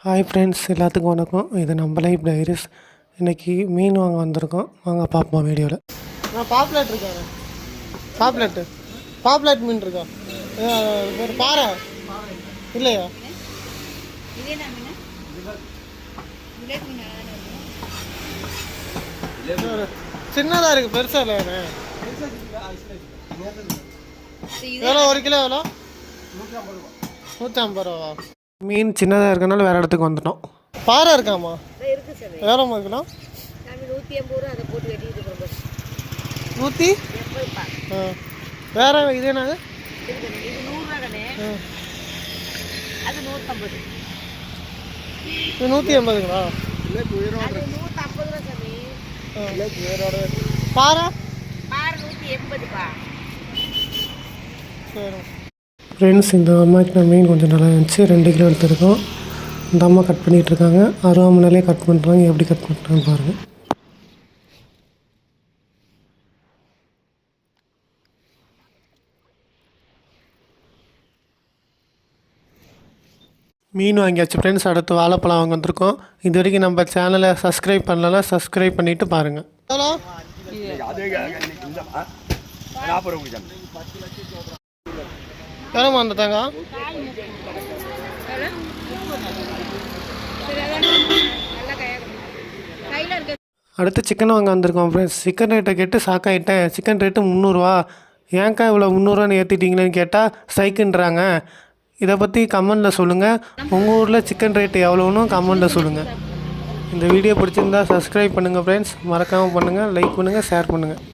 Hi friends, எல்லாத்துக்கும் வணக்கம். இது நம்ம லைஃப் டைரிஸ். இன்றைக்கி மீன் வாங்க வந்திருக்கோம். வாங்க பார்ப்போம் வீடியோவில். பாப்லேட் இருக்காங்க. பாப்லேட் மீன் இருக்கா? ஒரு பாறை இல்லையா? சின்னதாக இருக்குது, பெருசாக இல்லை. எவ்வளோ ஒரு கிலோ எவ்வளோ? 150 ரூபா. மீன் சின்னதாக இருக்கனால வேறு இடத்துக்கு வந்துட்டோம். பாறை இருக்காமா? எவ்வளோ கிலோ? 100. வேறு இது என்னது? 150ங்களா? பாறை சரி ஃப்ரெண்ட்ஸ். இந்த அம்மாவுக்கு நான் மீன் கொஞ்சம் நல்லா இருந்துச்சு. 2 கிலோ எடுத்துருக்கோம். இந்த அம்மா கட் பண்ணிகிட்ருக்காங்க. அருவாமனையிலே கட் பண்ணுறாங்க. எப்படி கட் பண்ணுறான்னு பாருங்கள். மீன் வாங்கியாச்சு ஃப்ரெண்ட்ஸ். அடுத்து வாழைப்பழம் வாங்க வந்திருக்கோம். இது வரைக்கும் நம்ம சேனலை சப்ஸ்கிரைப் பண்ணலாம், சப்ஸ்கிரைப் பண்ணிவிட்டு பாருங்கள். எவ்வளோ அந்த தேங்காய்? அடுத்து சிக்கன் வாங்க வந்திருக்கோம் ஃப்ரெண்ட்ஸ். சிக்கன் ரேட்டை கேட்டு ஷாக்காயிட்டேன். சிக்கன் ரேட்டு 300 ரூபா. ஏன்க்கா இவ்வளோ 300 ரூபான்னு ஏற்றிட்டீங்களேன்னு கேட்டால் ஸ்ட்ரைக்குன்றாங்க. இதை பற்றி கமெண்டில் சொல்லுங்கள். உங்கள் ஊரில் சிக்கன் ரேட்டு எவ்வளோன்னு கமெண்டில் சொல்லுங்கள். இந்த வீடியோ பிடிச்சிருந்தா சப்ஸ்கிரைப் பண்ணுங்கள் ஃப்ரெண்ட்ஸ். மறக்காமல் பண்ணுங்கள், லைக் பண்ணுங்கள், ஷேர் பண்ணுங்கள்.